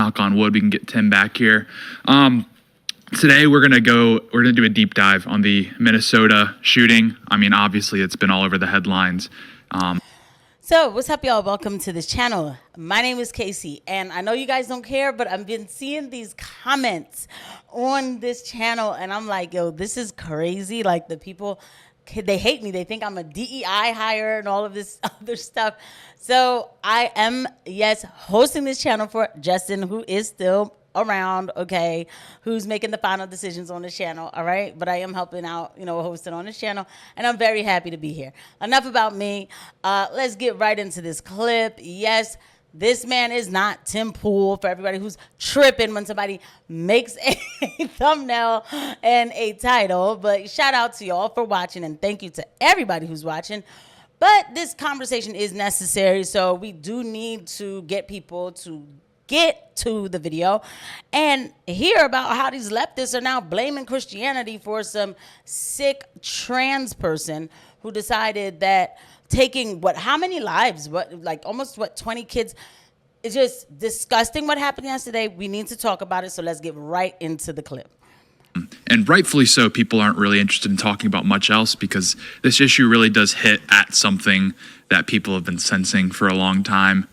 knock on wood, we can get Tim back here. Today we're gonna do a deep dive on the Minnesota shooting. I mean, obviously it's been all over the headlines. So what's up, y'all? Welcome to this channel. My name is Casey, and I know you guys don't care, but I've been seeing these comments on this channel, and I'm like, yo, this is crazy. Like, the people, they hate me. They think I'm a DEI hire and all of this other stuff. So I am, yes, hosting this channel for Justin, who is still around, okay, who's making the final decisions on this channel, all right? But I am helping out, hosting on this channel, and I'm very happy to be here. Enough about me. Let's get right into this clip. Yes, this man is not Tim Pool, for everybody who's tripping when somebody makes a thumbnail and a title. But shout out to y'all for watching, and thank you to everybody who's watching. But this conversation is necessary, so we do need to get people to get to the video and hear about how these leftists are now blaming Christianity for some sick trans person who decided that taking how many lives, almost 20 kids. It's just disgusting what happened yesterday. We need to talk about it, so let's get right into the clip. And rightfully so, people aren't really interested in talking about much else because this issue really does hit at something that people have been sensing for a long time.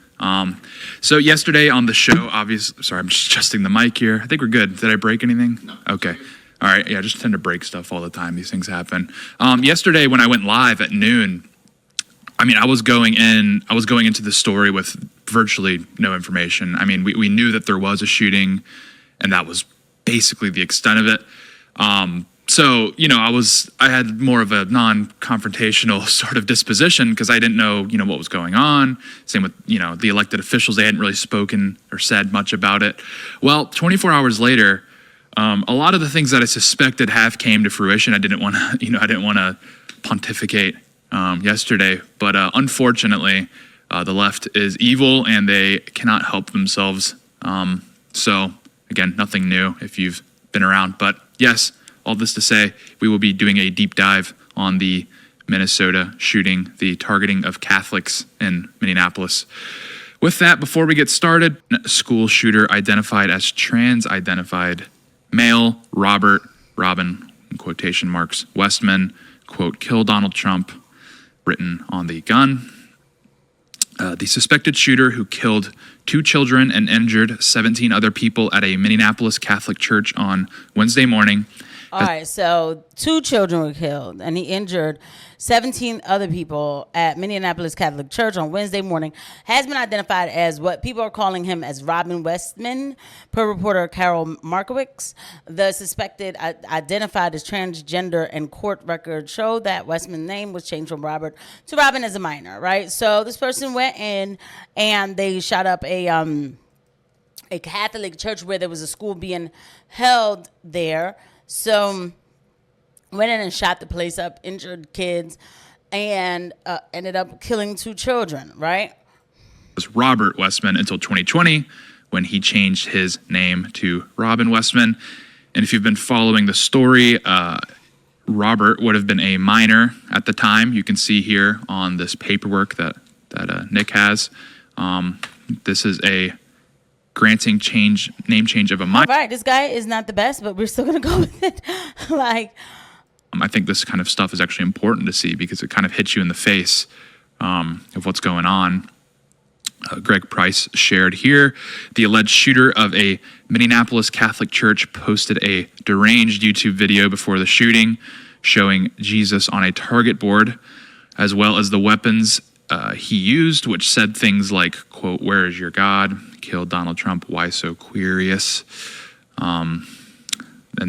So yesterday on the show, obviously, sorry, I'm just adjusting the mic here. I think we're good. Did I break anything? No. Okay. All right. Yeah, I just tend to break stuff all the time. These things happen. Yesterday when I went live at noon, I mean, I was going into the story with virtually no information. I mean, we knew that there was a shooting, and that was basically the extent of it. So, I had more of a non-confrontational sort of disposition because I didn't know, what was going on. Same with, the elected officials. They hadn't really spoken or said much about it. Well, 24 hours later, a lot of the things that I suspected have came to fruition. I didn't want to pontificate yesterday, but unfortunately, the left is evil and they cannot help themselves. So, again, nothing new if you've been around. But yes, all this to say, we will be doing a deep dive on the Minnesota shooting, the targeting of Catholics in Minneapolis. With that, before we get started, school shooter identified as trans-identified male, Robin, in quotation marks, Westman, quote, kill Donald Trump, written on the gun. The suspected shooter who killed 2 children and injured 17 other people at a Minneapolis Catholic church on Wednesday morning. All right, so 2 children were killed, and he injured 17 other people at Minneapolis Catholic Church on Wednesday morning, has been identified as what people are calling him as Robin Westman, per reporter Carol Markowitz. The suspected identified as transgender, and court records show that Westman's name was changed from Robert to Robin as a minor, right? So this person went in and they shot up a Catholic church where there was a school being held there. So went in and shot the place up, injured kids, and ended up killing 2 children, right? It was Robert Westman until 2020 when he changed his name to Robin Westman. And if you've been following the story, Robert would have been a minor at the time. You can see here on this paperwork that Nick has. This is a granting name change of a minor. All right, this guy is not the best, but we're still going to go with it. I think this kind of stuff is actually important to see because it kind of hits you in the face of what's going on. Greg Price shared here, the alleged shooter of a Minneapolis Catholic church posted a deranged YouTube video before the shooting showing Jesus on a target board, as well as the weapons he used, which said things like, quote, where is your God? Killed Donald Trump. Why so curious? And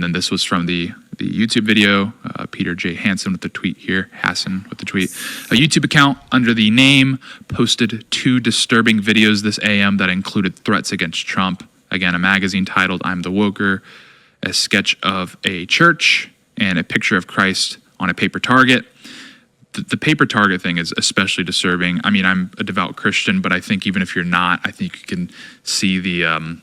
then this was from the YouTube video. Peter J. Hansen with the tweet here. Hassan with the tweet. A YouTube account under the name posted 2 disturbing videos this AM that included threats against Trump. Again, a magazine titled I'm the Woker, a sketch of a church, and a picture of Christ on a paper target. The paper target thing is especially disturbing. I mean, I'm a devout Christian, but I think even if you're not, I think you can see the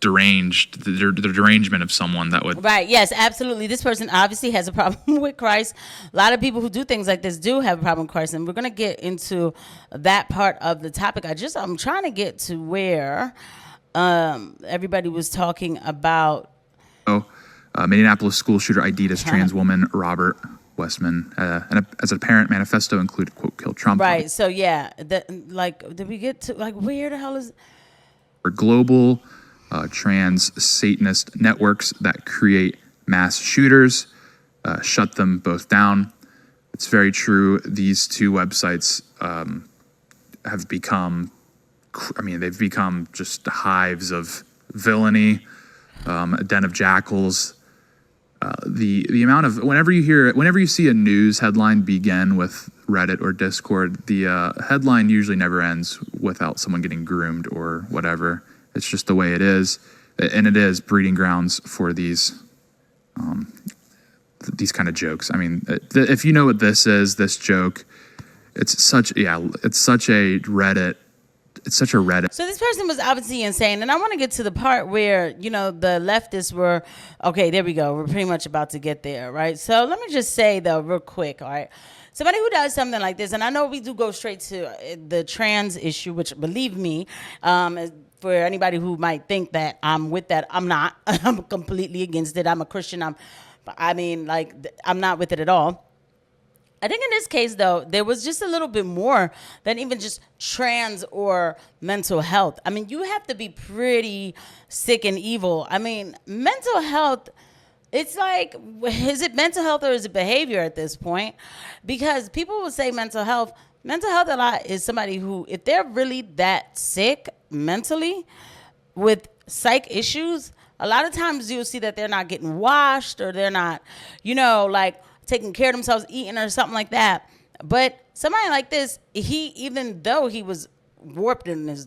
deranged, the derangement of someone that would. Right. Yes, absolutely. This person obviously has a problem with Christ. A lot of people who do things like this do have a problem with Christ, and we're going to get into that part of the topic. I'm trying to get to where everybody was talking about. Minneapolis school shooter Adidas trans woman Robert Westman, and as a parent, manifesto included quote kill Trump. Right. So yeah, did we get to where the hell is? For global trans Satanist networks that create mass shooters, shut them both down. It's very true. These two websites have become, they've become just hives of villainy, a den of jackals. The amount of, whenever you see a news headline begin with Reddit or Discord, the headline usually never ends without someone getting groomed or whatever. It's just the way it is, and it is breeding grounds for these kind of jokes. I mean, if you know what this is, this joke, it's such a Reddit. It's such a Reddit. So this person was obviously insane, and I want to get to the part where, the leftists were, okay, there we go. We're pretty much about to get there, right? So let me just say, though, real quick, all right? Somebody who does something like this, and I know we do go straight to the trans issue, which, believe me, for anybody who might think that I'm with that, I'm not. I'm completely against it. I'm a Christian. I'm not with it at all. I think in this case, though, there was just a little bit more than even just trans or mental health. I mean, you have to be pretty sick and evil. I mean, mental health, it's like, is it mental health or is it behavior at this point? Because people will say mental health a lot is somebody who, if they're really that sick mentally with psych issues, a lot of times you'll see that they're not getting washed or they're not, taking care of themselves, eating or something like that. But somebody like this, even though he was warped in his,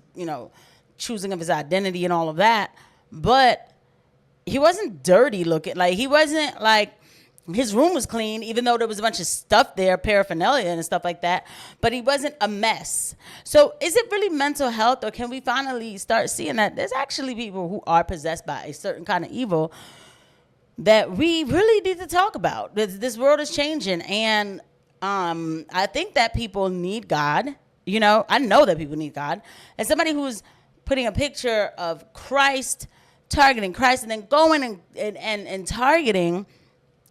choosing of his identity and all of that, but he wasn't dirty looking. Like, he wasn't his room was clean, even though there was a bunch of stuff there, paraphernalia and stuff like that, but he wasn't a mess. So is it really mental health, or can we finally start seeing that there's actually people who are possessed by a certain kind of evil that we really need to talk about? This world is changing, and I think that people need God. I know that people need God. And somebody who's putting a picture of Christ, targeting Christ, and then going and targeting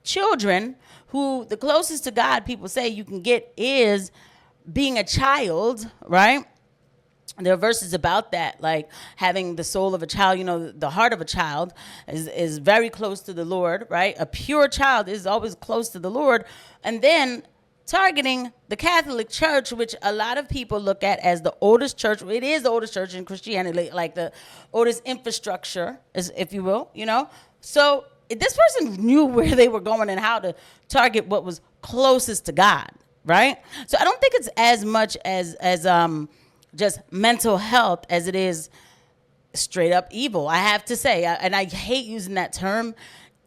children who the closest to God people say you can get is being a child, right? There are verses about that, like having the soul of a child, the heart of a child is very close to the Lord, right? A pure child is always close to the Lord. And then targeting the Catholic Church, which a lot of people look at as the oldest church. It is the oldest church in Christianity, like the oldest infrastructure, if you will, So this person knew where they were going and how to target what was closest to God, right? So I don't think it's as much as just mental health as it is straight up evil, I have to say. And I hate using that term,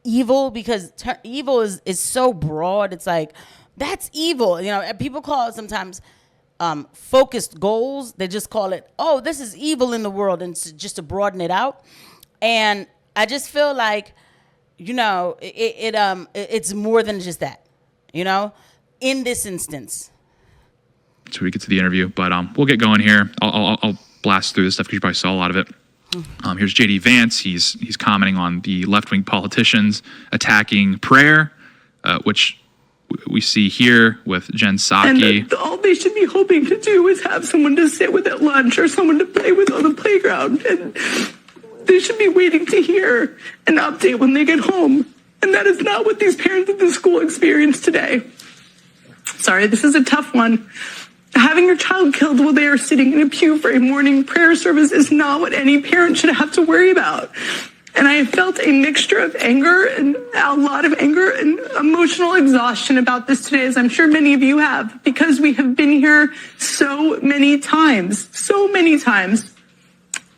evil, because evil is so broad. It's like, that's evil. People call it sometimes focused goals. They just call it, oh, this is evil in the world, and just to broaden it out. And I just feel like, it's more than just that, in this instance. So we get to the interview, but we'll get going here. I'll blast through this stuff because you probably saw a lot of it. Here's J.D. Vance. He's commenting on the left-wing politicians attacking prayer, which we see here with Jen Psaki. And all they should be hoping to do is have someone to sit with at lunch or someone to play with on the playground. And they should be waiting to hear an update when they get home. And that is not what these parents at the school experience today. Sorry, this is a tough one. Having your child killed while they are sitting in a pew for a morning prayer service is not what any parent should have to worry about. And I have felt a mixture of anger and a lot of anger and emotional exhaustion about this today, as I'm sure many of you have, because we have been here so many times.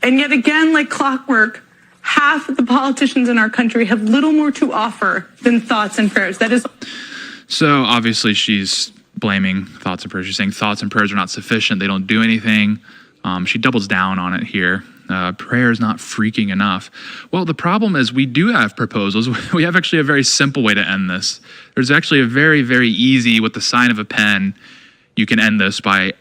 And yet again, like clockwork, half of the politicians in our country have little more to offer than thoughts and prayers. That is. So obviously she's blaming thoughts and prayers. She's saying thoughts and prayers are not sufficient. They don't do anything. She doubles down on it here. prayer is not freaking enough. Well, the problem is we do have proposals. We have actually a very simple way to end this. There's actually a very, very easy, with the sign of a pen, you can end this by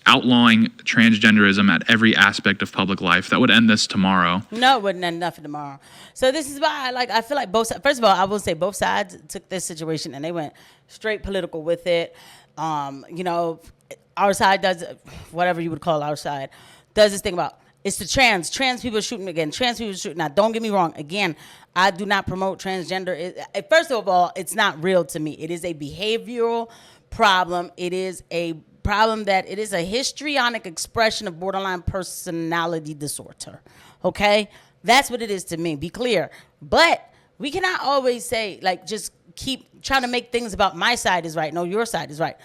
outlawing transgenderism at every aspect of public life. That would end this tomorrow. No, it wouldn't end nothing tomorrow. So this is why, I feel like both sides, first of all, I will say both sides took this situation and they went straight political with it. Our side does, whatever you would call our side, does this thing about, it's the trans people shooting again. Trans people shooting. Now, don't get me wrong. Again, I do not promote transgender. First of all, it's not real to me. It is a behavioral problem. It is a problem that it is a histrionic expression of borderline personality disorder. Okay? That's what it is to me. Be clear. But we cannot always say, just keep trying to make things about my side is right. No, your side is right.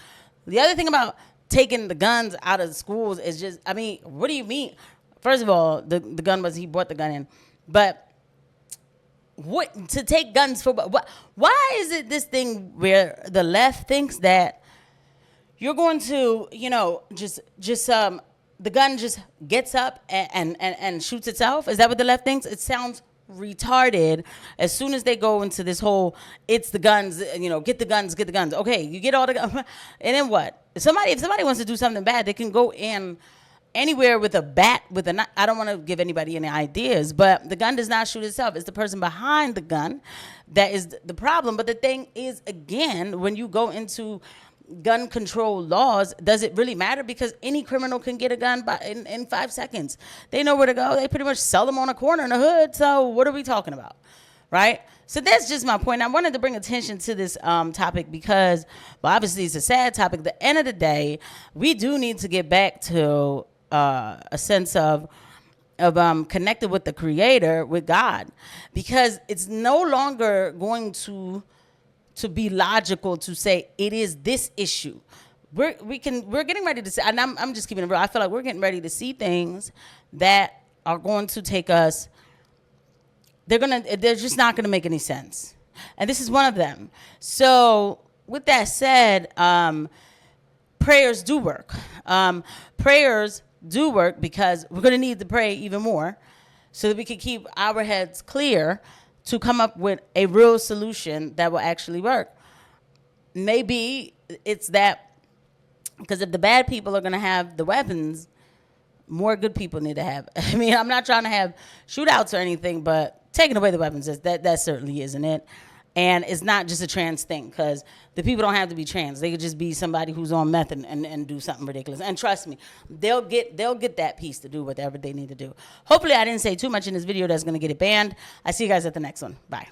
The other thing about taking the guns out of the schools is just, what do you mean? First of all, the gun was, he brought the gun in. But what to take guns for? Why is it this thing where the left thinks that you're going to, the gun just gets up and shoots itself? Is that what the left thinks? It sounds retarded. As soon as they go into this whole, it's the guns, get the guns. Okay, you get all the guns. And then what? If somebody wants to do something bad, they can go in anywhere with a bat, I don't want to give anybody any ideas, but the gun does not shoot itself. It's the person behind the gun that is the problem. But the thing is, again, when you go into gun control laws, does it really matter? Because any criminal can get a gun in 5 seconds. They know where to go. They pretty much sell them on a corner in the hood. So what are we talking about, right? So that's just my point. I wanted to bring attention to this topic because, well, obviously it's a sad topic. At the end of the day, we do need to get back to a sense of connected with the Creator, with God, because it's no longer going to be logical to say it is this issue. We're getting ready to see, and I'm just keeping it real. I feel like we're getting ready to see things that are going to take us. They're just not gonna make any sense, and this is one of them. So with that said, prayers do work. Prayers do work because we're going to need to pray even more so that we can keep our heads clear to come up with a real solution that will actually work. Maybe it's that, because if the bad people are going to have the weapons, more good people need to have. I'm not trying to have shootouts or anything, but taking away the weapons, that certainly isn't it. And it's not just a trans thing, because the people don't have to be trans. They could just be somebody who's on meth and do something ridiculous. And trust me, they'll get that piece to do whatever they need to do. Hopefully I didn't say too much in this video that's going to get it banned. I see you guys at the next one. Bye.